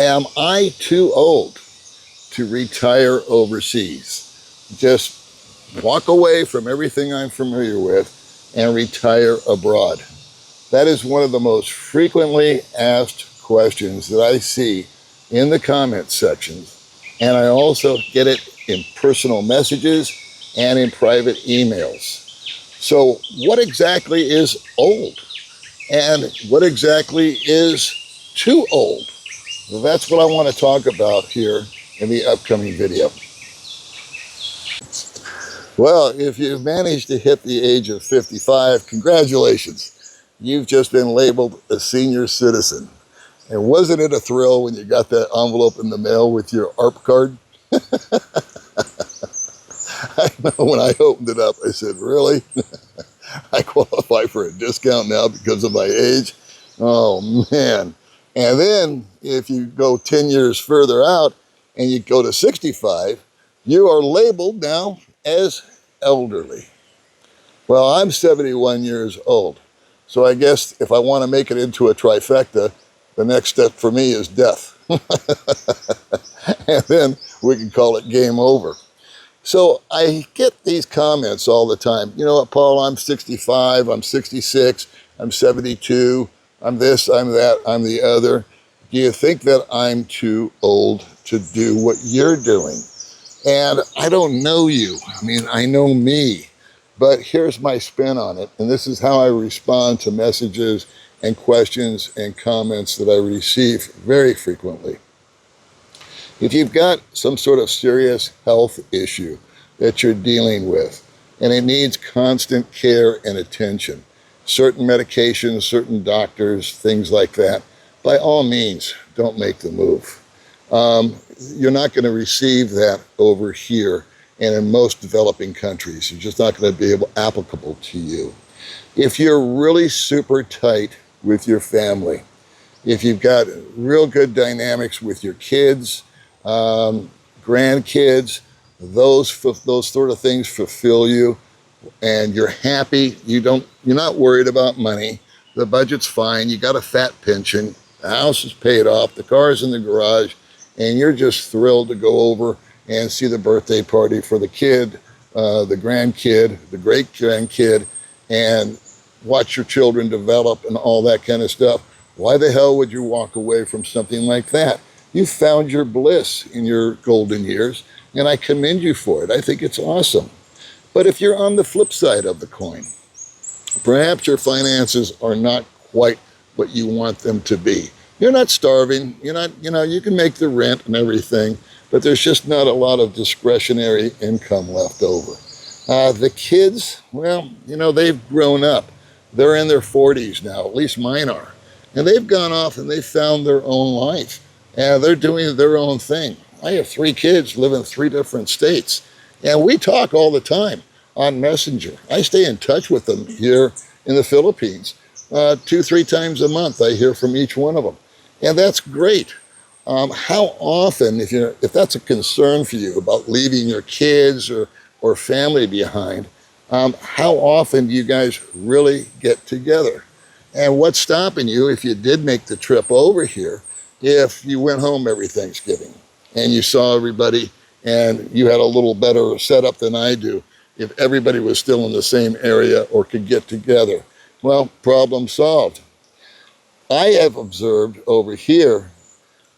Am I too old to retire overseas? Just walk away from everything I'm familiar with and retire abroad. That is one of the most frequently asked questions that I see in the comment sections. And I also get it in personal messages and in private emails. So what exactly is old? And what exactly is too old? Well, that's what I want to talk about here in the upcoming video. Well, if you've managed to hit the age of 55, congratulations. You've just been labeled a senior citizen. And wasn't it a thrill when you got that envelope in the mail with your ARP card? I know when I opened it up, I said, really? I qualify for a discount now because of my age? Oh, man. And then if you go 10 years further out and you go to 65, you are labeled now as elderly. Well, I'm 71 years old. So I guess if I want to make it into a trifecta, the next step for me is death. And then we can call it game over. So I get these comments all the time. You know what, Paul, I'm 65, I'm 66, I'm 72, I'm this, I'm that, I'm the other. Do you think that I'm too old to do what you're doing? And I don't know you. I mean, I know me. But here's my spin on it. And this is how I respond to messages and questions and comments that I receive very frequently. If you've got some sort of serious health issue that you're dealing with, and it needs constant care and attention, certain medications, certain doctors, things like that, by all means, don't make the move. You're not going to receive that over here and in most developing countries. It's just not going to be applicable to you. If you're really super tight with your family, if you've got real good dynamics with your kids, grandkids, those sort of things fulfill you, and you're happy. You're not worried about money. The budget's fine. You got a fat pension. The house is paid off. The car's in the garage, and you're just thrilled to go over and see the birthday party for the kid, the grandkid, the great grandkid, and watch your children develop and all that kind of stuff. Why the hell would you walk away from something like that? You found your bliss in your golden years, and I commend you for it. I think it's awesome. But if you're on the flip side of the coin, perhaps your finances are not quite what you want them to be. You're not starving. You're not, you can make the rent and everything, but there's just not a lot of discretionary income left over. The kids, well, they've grown up. They're in their 40s now, at least mine are. And they've gone off and they've found their own life. And they're doing their own thing. I have 3 kids live in 3 different states. And we talk all the time on Messenger. I stay in touch with them here in the Philippines. 2-3 times a month I hear from each one of them. And that's great. How often, if that's a concern for you about leaving your kids or family behind, how often do you guys really get together? And what's stopping you if you did make the trip over here, if you went home every Thanksgiving and you saw everybody and you had a little better setup than I do, if everybody was still in the same area or could get together? Well, problem solved. I have observed over here,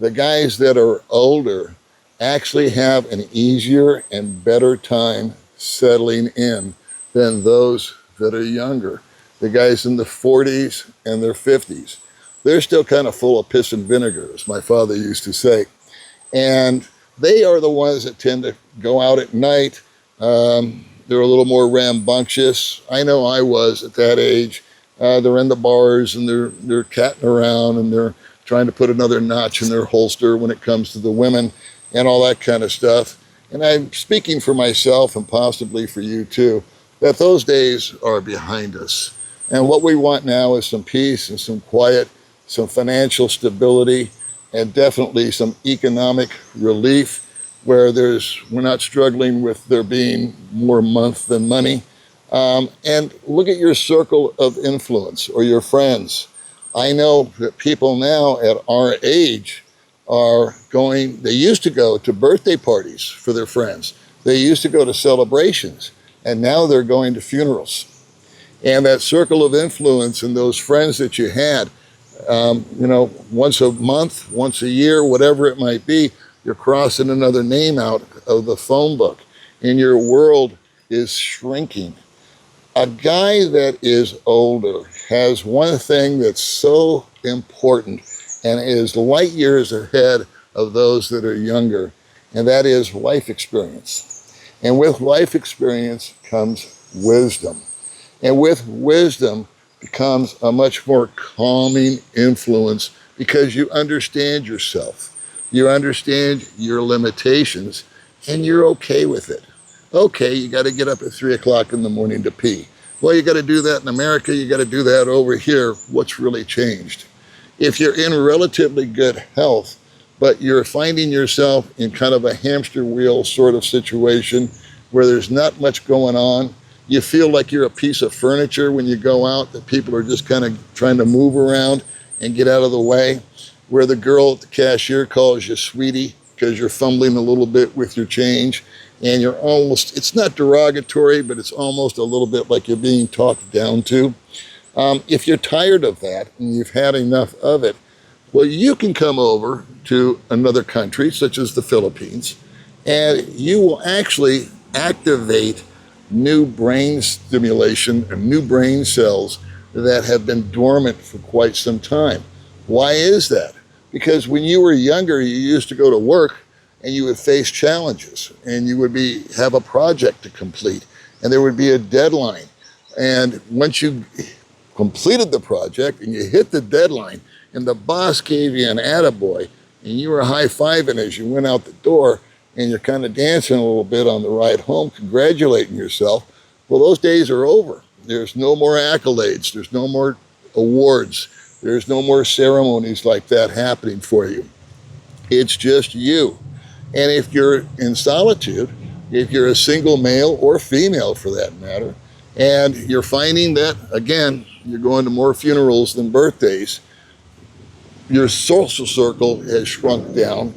the guys that are older actually have an easier and better time settling in than those that are younger. The guys in the 40s and their 50s, they're still kind of full of piss and vinegar, as my father used to say. And they are the ones that tend to go out at night. They're a little more rambunctious. I know I was at that age. They're in the bars and they're catting around and they're trying to put another notch in their holster when it comes to the women and all that kind of stuff. And I'm speaking for myself and possibly for you too, that those days are behind us. And what we want now is some peace and some quiet, some financial stability, and definitely some economic relief where we're not struggling with there being more month than money. And look at your circle of influence or your friends. I know that people now at our age, are going, they used to go to birthday parties for their friends. They used to go to celebrations, and now they're going to funerals. And that circle of influence and those friends that you had, once a month, once a year, whatever it might be, you're crossing another name out of the phone book, and your world is shrinking. A guy that is older has one thing that's so important and is light years ahead of those that are younger, and that is life experience. And with life experience comes wisdom. And with wisdom becomes a much more calming influence because you understand yourself. You understand your limitations, and you're okay with it. Okay, you got to get up at 3 o'clock in the morning to pee. Well, you got to do that in America. You got to do that over here. What's really changed? If you're in relatively good health, but you're finding yourself in kind of a hamster wheel sort of situation where there's not much going on, you feel like you're a piece of furniture when you go out, that people are just kind of trying to move around and get out of the way, where the girl at the cashier calls you sweetie because you're fumbling a little bit with your change, and you're almost, it's not derogatory, but it's almost a little bit like you're being talked down to. If you're tired of that and you've had enough of it, well, you can come over to another country, such as the Philippines, and you will actually activate new brain stimulation and new brain cells that have been dormant for quite some time. Why is that? Because when you were younger, you used to go to work and you would face challenges, and you would have a project to complete, and there would be a deadline. And once you completed the project and you hit the deadline and the boss gave you an attaboy and you were high-fiving as you went out the door, and you're kind of dancing a little bit on the ride home, congratulating yourself, well, those days are over. There's no more accolades. There's no more awards. There's no more ceremonies like that happening for you. It's just you. And if you're in solitude, if you're a single male or female for that matter, and you're finding that, again, you're going to more funerals than birthdays, your social circle has shrunk down,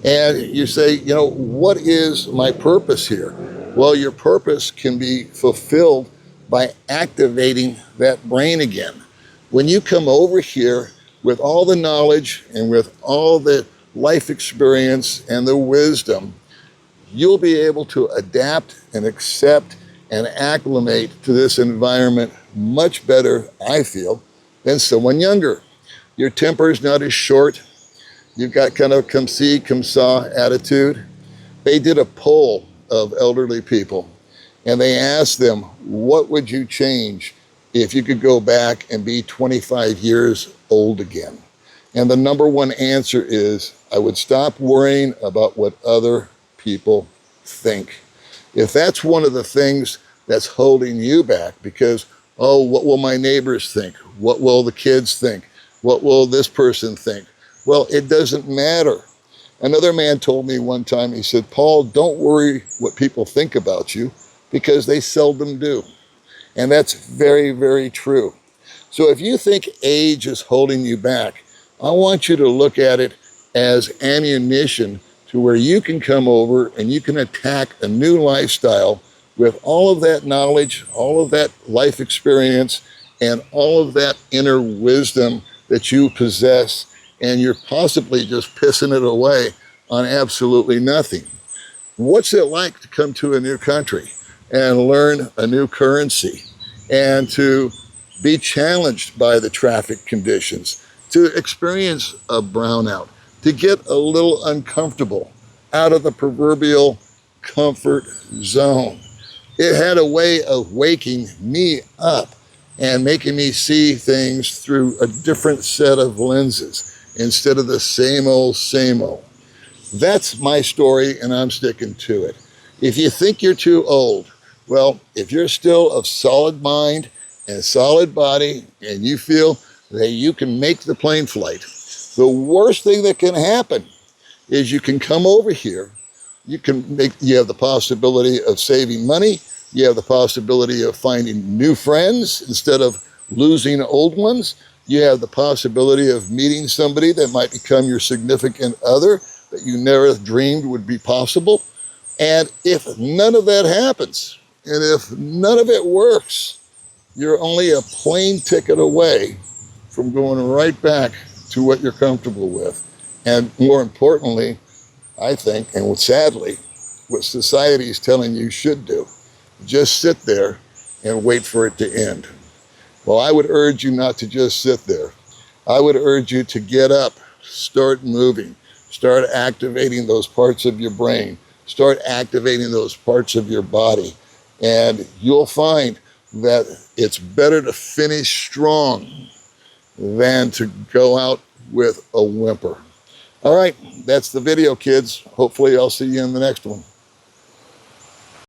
and you say, what is my purpose here? Well, your purpose can be fulfilled by activating that brain again. When you come over here with all the knowledge and with all the life experience and the wisdom, you'll be able to adapt and accept and acclimate to this environment much better, I feel, than someone younger. Your temper's not as short. You've got kind of come see, come saw attitude. They did a poll of elderly people, and they asked them, what would you change if you could go back and be 25 years old again? And the number one answer is, I would stop worrying about what other people think. If that's one of the things that's holding you back because, what will my neighbors think? What will the kids think? What will this person think? Well, it doesn't matter. Another man told me one time, he said, Paul, don't worry what people think about you because they seldom do. And that's very, very true. So if you think age is holding you back, I want you to look at it as ammunition to where you can come over and you can attack a new lifestyle with all of that knowledge, all of that life experience, and all of that inner wisdom that you possess, and you're possibly just pissing it away on absolutely nothing. What's it like to come to a new country and learn a new currency and to be challenged by the traffic conditions, to experience a brownout, to get a little uncomfortable out of the proverbial comfort zone? It had a way of waking me up and making me see things through a different set of lenses instead of the same old, same old. That's my story, and I'm sticking to it. If you think you're too old, well, if you're still of solid mind and solid body and you feel that you can make the plane flight, the worst thing that can happen is you can come over here. You have the possibility of saving money. You have the possibility of finding new friends instead of losing old ones. You have the possibility of meeting somebody that might become your significant other that you never dreamed would be possible. And if none of that happens, and if none of it works, you're only a plane ticket away from going right back to what you're comfortable with. And more importantly, I think, and sadly, what society is telling you should do. Just sit there and wait for it to end. Well, I would urge you not to just sit there. I would urge you to get up, start moving, start activating those parts of your brain, start activating those parts of your body, and you'll find that it's better to finish strong than to go out with a whimper. All right, that's the video, kids. Hopefully I'll see you in the next one.